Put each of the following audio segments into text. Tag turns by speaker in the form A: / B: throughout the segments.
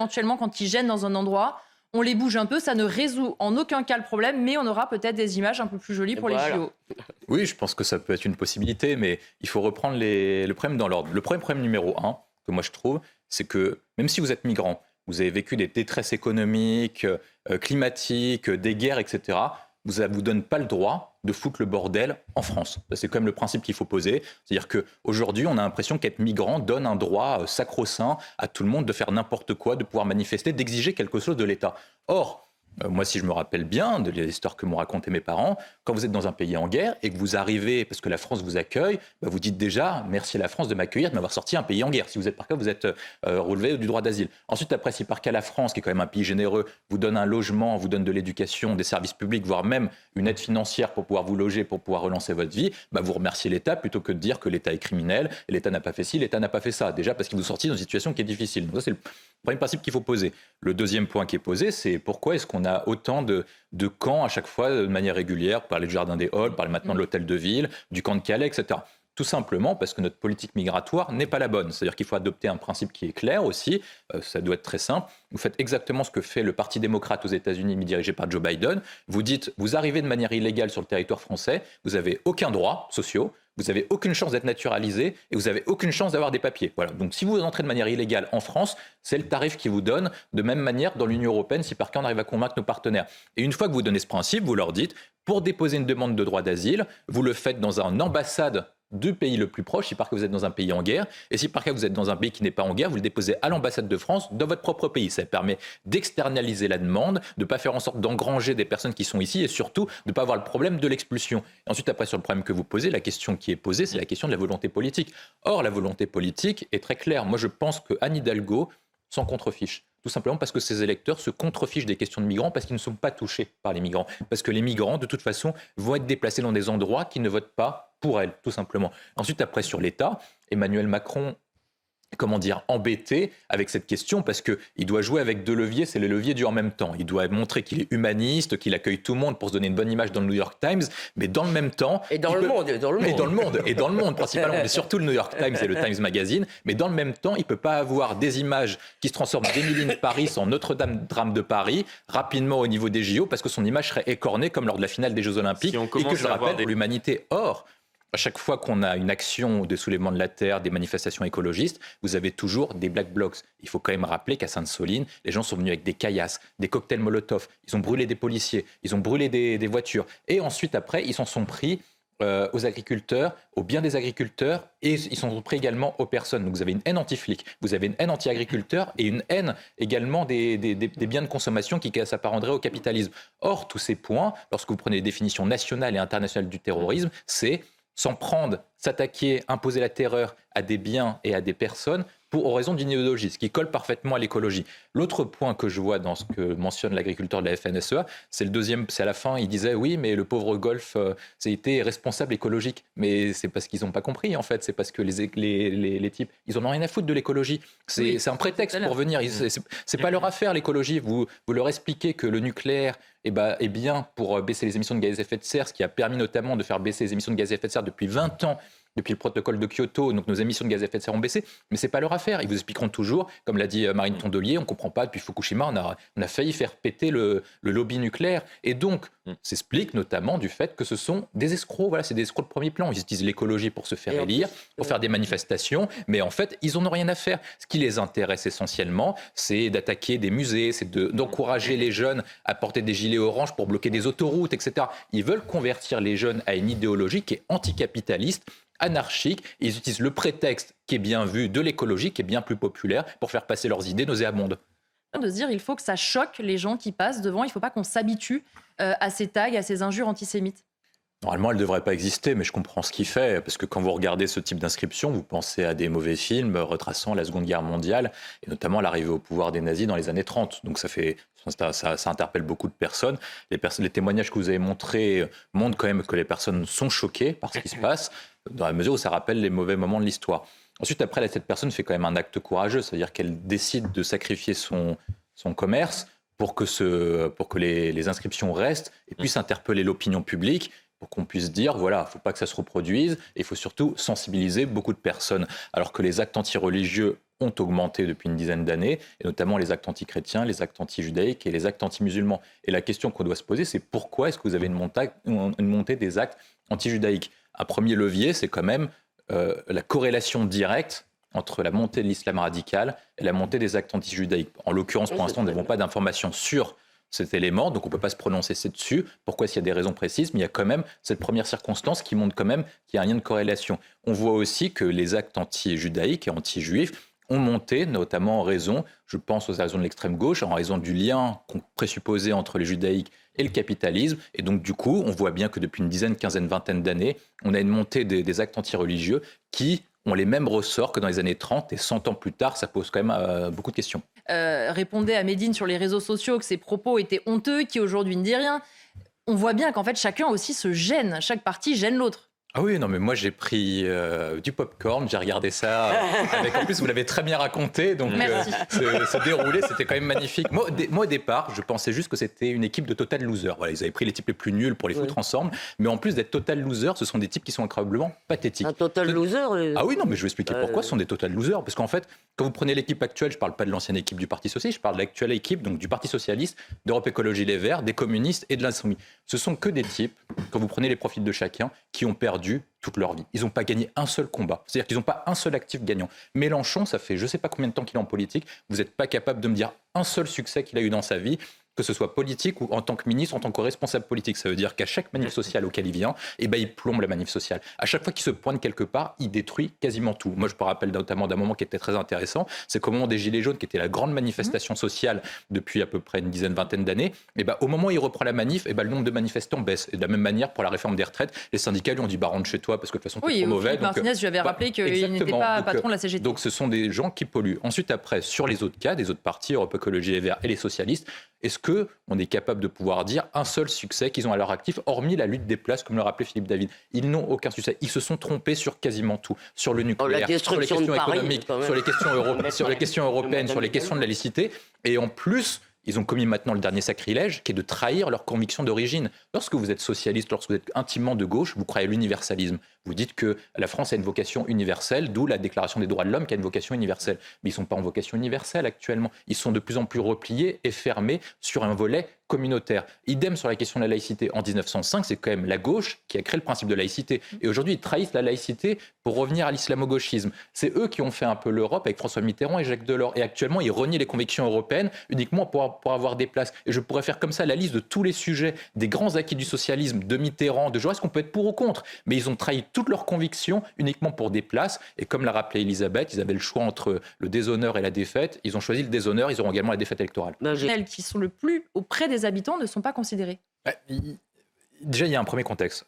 A: éventuellement, quand ils gênent dans un endroit, on les bouge un peu. Ça ne résout en aucun cas le problème, mais on aura peut-être des images un peu plus jolies pour les JO.
B: Oui, je pense que ça peut être une possibilité, mais il faut reprendre le problème dans l'ordre. Le premier problème numéro un, que moi je trouve, c'est que même si vous êtes migrant, vous avez vécu des détresses économiques, climatiques, des guerres, etc., ça ne vous donne pas le droit de foutre le bordel en France. C'est quand même le principe qu'il faut poser. C'est-à-dire qu'aujourd'hui, on a l'impression qu'être migrant donne un droit sacro-saint à tout le monde de faire n'importe quoi, de pouvoir manifester, d'exiger quelque chose de l'État. Or, moi, si je me rappelle bien de l'histoire que m'ont raconté mes parents, quand vous êtes dans un pays en guerre et que vous arrivez, parce que la France vous accueille, vous dites déjà merci à la France de m'accueillir, de m'avoir sorti un pays en guerre. Si vous êtes par cas, vous êtes relevé du droit d'asile. Ensuite, après, si par cas la France, qui est quand même un pays généreux, vous donne un logement, vous donne de l'éducation, des services publics, voire même une aide financière pour pouvoir vous loger, pour pouvoir relancer votre vie, vous remerciez l'État plutôt que de dire que l'État est criminel, et l'État n'a pas fait ci, l'État n'a pas fait ça. Déjà parce qu'il vous sortit dans une situation qui est difficile. Donc ça, c'est le premier principe qu'il faut poser. Le deuxième point qui est posé, c'est pourquoi est-ce qu'on a autant de camps à chaque fois de manière régulière, parler du Jardin des Halles, parler maintenant de l'Hôtel de Ville, du camp de Calais, etc. Tout simplement parce que notre politique migratoire n'est pas la bonne. C'est-à-dire qu'il faut adopter un principe qui est clair aussi, ça doit être très simple. Vous faites exactement ce que fait le Parti démocrate aux États-Unis, dirigé par Joe Biden. Vous dites, vous arrivez de manière illégale sur le territoire français, vous n'avez aucun droit sociaux, vous n'avez aucune chance d'être naturalisé et vous n'avez aucune chance d'avoir des papiers. Voilà. Donc si vous entrez de manière illégale en France, c'est le tarif qu'ils vous donnent de même manière dans l'Union européenne si par cas on arrive à convaincre nos partenaires. Et une fois que vous donnez ce principe, vous leur dites, pour déposer une demande de droit d'asile, vous le faites dans une ambassade du pays le plus proche, si par cas vous êtes dans un pays en guerre, et si par cas vous êtes dans un pays qui n'est pas en guerre, vous le déposez à l'ambassade de France dans votre propre pays. Ça permet d'externaliser la demande, de ne pas faire en sorte d'engranger des personnes qui sont ici et surtout de ne pas avoir le problème de l'expulsion. Et ensuite, après, sur le problème que vous posez, la question qui est posée, c'est la question de la volonté politique. Or, la volonté politique est très claire. Moi, je pense que Anne Hidalgo s'en contrefiche. Tout simplement parce que ces électeurs se contrefichent des questions de migrants parce qu'ils ne sont pas touchés par les migrants. Parce que les migrants, de toute façon, vont être déplacés dans des endroits qui ne votent pas pour elles, tout simplement. Ensuite, après, sur l'État, Emmanuel Macron, embêté avec cette question parce qu'il doit jouer avec deux leviers, c'est le levier du en même temps. Il doit montrer qu'il est humaniste, qu'il accueille tout le monde pour se donner une bonne image dans le New York Times, mais dans le même temps...
C: Et dans le
B: monde principalement, mais surtout le New York Times et le Times Magazine, mais dans le même temps, il ne peut pas avoir des images qui se transforment d'Émilie de Paris en Notre-Dame drame de Paris, rapidement au niveau des JO, parce que son image serait écornée comme lors de la finale des Jeux Olympiques, et que je le rappelle, pour l'humanité. Or, à chaque fois qu'on a une action de soulèvement de la terre, des manifestations écologistes, vous avez toujours des black blocs. Il faut quand même rappeler qu'à Sainte-Soline, les gens sont venus avec des caillasses, des cocktails Molotov, ils ont brûlé des policiers, ils ont brûlé des voitures. Et ensuite, après, ils s'en sont pris aux agriculteurs, aux biens des agriculteurs, et ils sont pris également aux personnes. Donc vous avez une haine anti-flic, vous avez une haine anti-agriculteur et une haine également des biens de consommation qui s'apparenteraient au capitalisme. Or, tous ces points, lorsque vous prenez les définitions nationales et internationales du terrorisme, c'est s'en prendre, s'attaquer, imposer la terreur à des biens et à des personnes pour raison d'une idéologie, ce qui colle parfaitement à l'écologie. L'autre point que je vois dans ce que mentionne l'agriculteur de la FNSEA, c'est le deuxième, c'est à la fin, il disait oui, mais le pauvre golf, c'est été responsable écologique. Mais c'est parce qu'ils n'ont pas compris, en fait. C'est parce que les types, ils en ont rien à foutre de l'écologie. C'est un prétexte pour venir. C'est pas leur affaire, l'écologie. Vous leur expliquez que le nucléaire est bien pour baisser les émissions de gaz à effet de serre, ce qui a permis notamment de faire baisser les émissions de gaz à effet de serre depuis 20 ans. Depuis le protocole de Kyoto, donc nos émissions de gaz à effet de serre ont baissé, mais ce n'est pas leur affaire. Ils vous expliqueront toujours, comme l'a dit Marine Tondelier, on ne comprend pas, depuis Fukushima, on a failli faire péter le lobby nucléaire. Et donc, s'explique notamment du fait que ce sont des escrocs. Voilà, c'est des escrocs de premier plan. Ils utilisent l'écologie pour se faire élire, pour faire des manifestations, mais en fait, ils n'en ont rien à faire. Ce qui les intéresse essentiellement, c'est d'attaquer des musées, c'est d'encourager les jeunes à porter des gilets oranges pour bloquer des autoroutes, etc. Ils veulent convertir les jeunes à une idéologie qui est anticapitaliste, anarchique. Ils utilisent le prétexte qui est bien vu de l'écologie, qui est bien plus populaire, pour faire passer leurs idées nauséabondes.
A: De se dire, il faut que ça choque les gens qui passent devant. Il ne faut pas qu'on s'habitue à ces tags, à ces injures antisémites.
B: Normalement, elle ne devrait pas exister, mais je comprends ce qu'il fait, parce que quand vous regardez ce type d'inscription, vous pensez à des mauvais films retraçant la Seconde Guerre mondiale, et notamment l'arrivée au pouvoir des nazis dans les années 30. Donc ça interpelle beaucoup de personnes. Les témoignages que vous avez montrés montrent quand même que les personnes sont choquées par ce qui se passe, dans la mesure où ça rappelle les mauvais moments de l'histoire. Ensuite, après, cette personne fait quand même un acte courageux, c'est-à-dire qu'elle décide de sacrifier son commerce pour que les inscriptions restent et puissent interpeller l'opinion publique, pour qu'on puisse dire, voilà, il ne faut pas que ça se reproduise, et il faut surtout sensibiliser beaucoup de personnes. Alors que les actes antireligieux ont augmenté depuis une dizaine d'années, et notamment les actes antichrétiens, les actes anti-judaïques et les actes anti-musulmans. Et la question qu'on doit se poser, c'est pourquoi est-ce que vous avez une montée des actes anti-judaïques ? Un premier levier, c'est quand même la corrélation directe entre la montée de l'islam radical et la montée des actes anti-judaïques. En l'occurrence, pour l'instant, nous n'avons pas d'informations sur cet élément, donc on ne peut pas se prononcer dessus. Pourquoi, s'il y a des raisons précises, mais il y a quand même cette première circonstance qui montre quand même qu'il y a un lien de corrélation. On voit aussi que les actes anti-judaïques et anti-juifs ont monté, notamment en raison, je pense aux raisons de l'extrême gauche, en raison du lien qu'on présupposait entre les judaïques et le capitalisme. Et donc, du coup, on voit bien que depuis une dizaine, quinzaine, vingtaine d'années, on a une montée des actes anti-religieux qui ont les mêmes ressorts que dans les années 30, et 100 ans plus tard, ça pose quand même beaucoup de questions.
A: Répondait à Médine sur les réseaux sociaux que ses propos étaient honteux, qui aujourd'hui ne dit rien. On voit bien qu'en fait, chacun aussi se gêne. Chaque parti gêne l'autre.
B: Ah oui, non, mais moi j'ai pris du popcorn, j'ai regardé ça avec, en plus vous l'avez très bien raconté, donc ce déroulé c'était quand même magnifique. Moi au départ, je pensais juste que c'était une équipe de total losers. Voilà, ils avaient pris les types les plus nuls pour les foutre ensemble, mais en plus d'être total losers, ce sont des types qui sont incroyablement pathétiques.
C: Un total loser
B: Ah oui, non, mais je vais expliquer pourquoi ce sont des total losers. Parce qu'en fait, quand vous prenez l'équipe actuelle, je ne parle pas de l'ancienne équipe du Parti Socialiste, je parle de l'actuelle équipe, donc du Parti Socialiste, d'Europe Écologie Les Verts, des communistes et de l'Insoumis. Ce sont que des types, quand vous prenez les profils de chacun, qui ont perdu toute leur vie. Ils n'ont pas gagné un seul combat. C'est-à-dire qu'ils n'ont pas un seul actif gagnant. Mélenchon, ça fait je ne sais pas combien de temps qu'il est en politique, vous n'êtes pas capable de me dire un seul succès qu'il a eu dans sa vie, que ce soit politique ou en tant que ministre, en tant que responsable politique. Ça veut dire qu'à chaque manif sociale auquel il vient, il plombe la manif sociale. À chaque fois qu'il se pointe quelque part, il détruit quasiment tout. Moi, je me rappelle notamment d'un moment qui était très intéressant, c'est qu'au moment des Gilets jaunes, qui était la grande manifestation sociale depuis à peu près une dizaine, vingtaine d'années, au moment où il reprend la manif, le nombre de manifestants baisse. Et de la même manière, pour la réforme des retraites, les syndicats lui ont dit rentre chez toi parce que de toute façon, tu es trop mauvais.
A: Oui, Martinez, je lui avais rappelé qu'il n'était pas patron de la CGT.
B: Donc, ce sont des gens qui polluent. Ensuite, après, sur les autres cas, des autres partis, Europe Écologie Les Verts et les socialistes, est-ce qu'on est capable de pouvoir dire un seul succès qu'ils ont à leur actif, hormis la lutte des places, comme le rappelait Philippe David? Ils n'ont aucun succès. Ils se sont trompés sur quasiment tout. Sur le nucléaire, sur les questions économiques, sur les questions européennes, sur les questions de la laïcité. Et en plus, ils ont commis maintenant le dernier sacrilège, qui est de trahir leurs convictions d'origine. Lorsque vous êtes socialiste, lorsque vous êtes intimement de gauche, vous croyez à l'universalisme. Vous dites que la France a une vocation universelle, d'où la Déclaration des droits de l'homme qui a une vocation universelle. Mais ils ne sont pas en vocation universelle actuellement. Ils sont de plus en plus repliés et fermés sur un volet communautaire. Idem sur la question de la laïcité. En 1905, c'est quand même la gauche qui a créé le principe de laïcité. Et aujourd'hui, ils trahissent la laïcité pour revenir à l'islamo-gauchisme. C'est eux qui ont fait un peu l'Europe avec François Mitterrand et Jacques Delors. Et actuellement, ils renient les convictions européennes uniquement pour avoir des places. Et je pourrais faire comme ça la liste de tous les sujets, des grands acquis du socialisme, de Mitterrand, de Jaurès, qu'on peut être pour ou contre. Mais ils ont trahi toutes leurs convictions uniquement pour des places. Et comme l'a rappelé Elisabeth, ils avaient le choix entre le déshonneur et la défaite. Ils ont choisi le déshonneur, ils auront également la défaite électorale.
A: Celles qui sont le plus auprès des habitants ne sont pas considérées.
B: Déjà, il y a un premier contexte.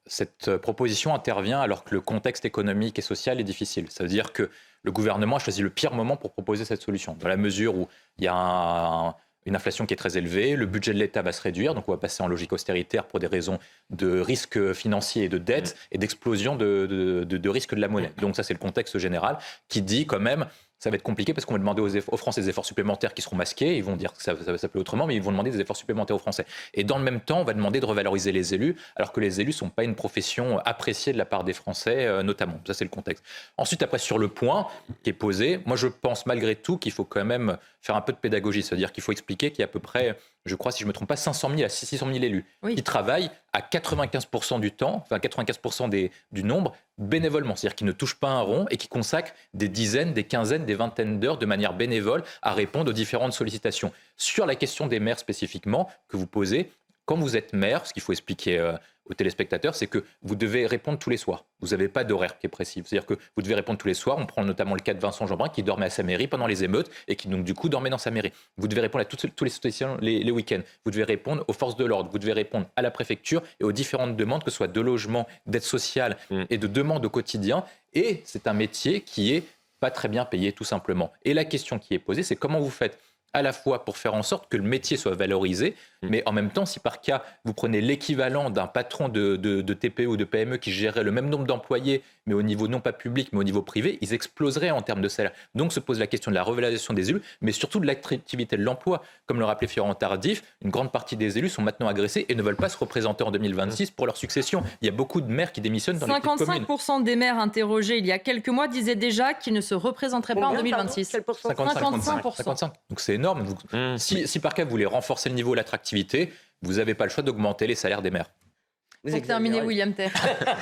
B: Cette proposition intervient alors que le contexte économique et social est difficile. Ça veut dire que le gouvernement a choisi le pire moment pour proposer cette solution, dans la mesure où il y a une inflation qui est très élevée, le budget de l'État va se réduire, donc on va passer en logique austéritaire pour des raisons de risques financiers et de dette et d'explosion de risque de la monnaie. Donc ça, c'est le contexte général qui dit quand même ça va être compliqué parce qu'on va demander aux Français des efforts supplémentaires qui seront masqués. Ils vont dire que ça va s'appeler autrement, mais ils vont demander des efforts supplémentaires aux Français. Et dans le même temps, on va demander de revaloriser les élus, alors que les élus ne sont pas une profession appréciée de la part des Français, notamment. Ça, c'est le contexte. Ensuite, après, sur le point qui est posé, moi, je pense malgré tout qu'il faut quand même faire un peu de pédagogie. C'est-à-dire qu'il faut expliquer qu'il y a à peu près, je crois, si je ne me trompe pas, 500 000 à 600 000 élus qui travaillent à 95% du temps, enfin 95% du nombre, bénévolement. C'est-à-dire qu'ils ne touchent pas un rond et qui consacrent des dizaines, des quinzaines, des vingtaines d'heures de manière bénévole à répondre aux différentes sollicitations. Sur la question des maires spécifiquement que vous posez, quand vous êtes maire, ce qu'il faut expliquer aux téléspectateurs, c'est que vous devez répondre tous les soirs. Vous n'avez pas d'horaire qui est précis. C'est-à-dire que vous devez répondre tous les soirs. On prend notamment le cas de Vincent Jeanbrun qui dormait à sa mairie pendant les émeutes et qui donc du coup dormait dans sa mairie. Vous devez répondre à toutes les sollicitations les week-ends. Vous devez répondre aux forces de l'ordre. Vous devez répondre à la préfecture et aux différentes demandes, que ce soit de logement, d'aide sociale et de demandes au quotidien. Et c'est un métier qui est pas très bien payé tout simplement. Et la question qui est posée, c'est comment vous faites à la fois pour faire en sorte que le métier soit valorisé, mais en même temps, si par cas, vous prenez l'équivalent d'un patron de TPE ou de PME qui gérerait le même nombre d'employés, mais au niveau non pas public, mais au niveau privé, ils exploseraient en termes de salaire. Donc se pose la question de la revalorisation des élus, mais surtout de l'attractivité de l'emploi. Comme le rappelait Florent Tardif, une grande partie des élus sont maintenant agressés et ne veulent pas se représenter en 2026 pour leur succession. Il y a beaucoup de maires qui démissionnent dans les petites communes.
A: 55% des maires interrogés il y a quelques mois disaient déjà qu'ils ne se représenteraient pas en 2026.
B: 55%. Donc c'est énorme. Si par cas vous voulez renforcer le niveau de l'attractivité, vous n'avez pas le choix d'augmenter les salaires des maires.
A: Pour terminer, William Ter.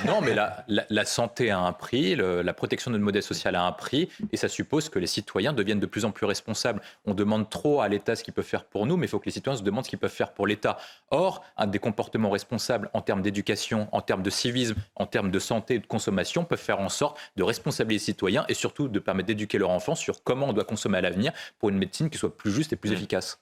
B: Non, mais la santé a un prix, la protection de notre modèle social a un prix, et ça suppose que les citoyens deviennent de plus en plus responsables. On demande trop à l'État ce qu'il peut faire pour nous, mais il faut que les citoyens se demandent ce qu'ils peuvent faire pour l'État. Or, un des comportements responsables en termes d'éducation, en termes de civisme, en termes de santé et de consommation peuvent faire en sorte de responsabiliser les citoyens et surtout de permettre d'éduquer leurs enfants sur comment on doit consommer à l'avenir pour une médecine qui soit plus juste et plus efficace.